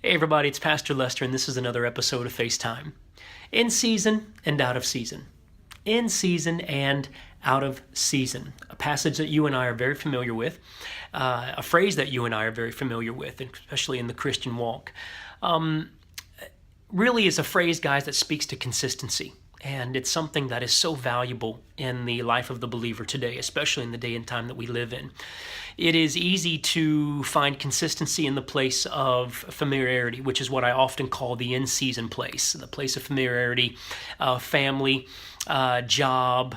Hey everybody, it's Pastor Lester, and this is another episode of FaceTime. In season and out of season. In season and out of season. A passage that you and I are very familiar with, a phrase that you and I are very familiar with, especially in the Christian walk. Really is a phrase, guys, that speaks to consistency. And it's something that is so valuable in the life of the believer today, especially in the day and time that we live in. It is easy to find consistency in the place of familiarity, which is what I often call the in-season place, the place of familiarity, family, job,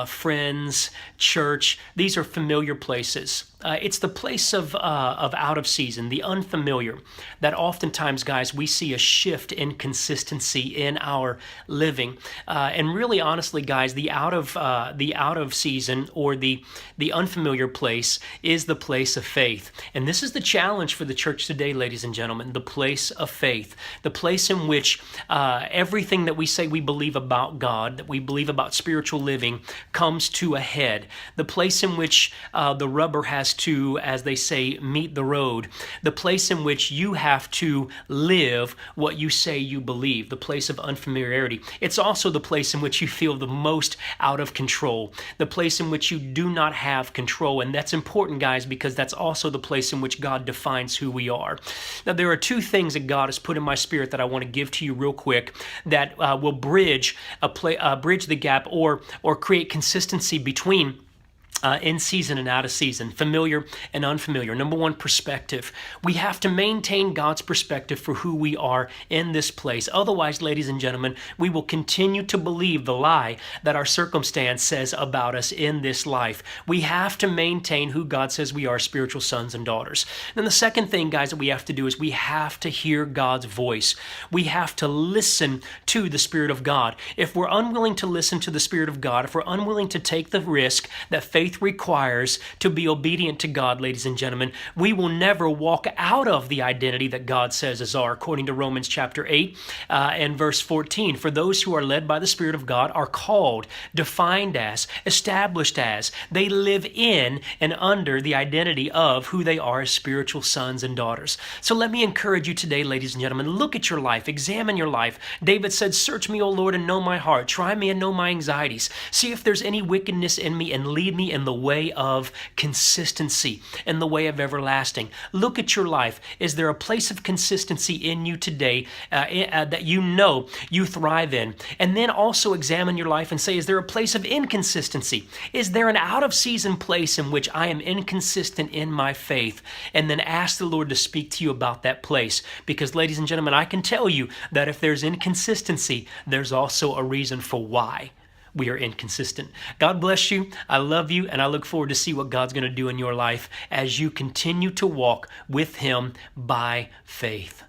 friends, church. These are familiar places. It's the place of out of season, the unfamiliar, that oftentimes, guys, we see a shift in consistency in our living. And really, honestly, guys, the out of season or the unfamiliar place is the place of faith. And this is the challenge for the church today, ladies and gentlemen, the place of faith, the place in which everything that we say we believe about God, that we believe about spiritual living, comes to a head, the place in which the rubber has to, as they say, meet the road, the place in which you have to live what you say you believe, the place of unfamiliarity. It's also the place in which you feel the most out of control, the place in which you do not have control. And that's important, guys, because that's also the place in which God defines who we are. Now, there are two things that God has put in my spirit that I want to give to you real quick that will bridge the gap or create consistency between in season and out of season, familiar and unfamiliar. Number one, perspective. We have to maintain God's perspective for who we are in this place. Otherwise, ladies and gentlemen, we will continue to believe the lie that our circumstance says about us in this life. We have to maintain who God says we are, spiritual sons and daughters. Then the second thing, guys, that we have to do is we have to hear God's voice. We have to listen to the Spirit of God. If we're unwilling to listen to the Spirit of God, if we're unwilling to take the risk that faith requires to be obedient to God, ladies and gentlemen, we will never walk out of the identity that God says is ours, according to Romans chapter 8 and verse 14. For those who are led by the Spirit of God are called, defined as, established as. They live in and under the identity of who they are as spiritual sons and daughters. So let me encourage you today, ladies and gentlemen, look at your life, examine your life. David said, "Search me, O Lord, and know my heart. Try me and know my anxieties. See if there's any wickedness in me and lead me in the way of consistency, in the way of everlasting." Look at your life. Is there a place of consistency in you today that you know you thrive in? And then also examine your life and say, is there a place of inconsistency? Is there an out of season place in which I am inconsistent in my faith? And then ask the Lord to speak to you about that place. Because, ladies and gentlemen, I can tell you that if there's inconsistency, there's also a reason for why we are inconsistent. God bless you. I love you, and I look forward to see what God's going to do in your life as you continue to walk with Him by faith.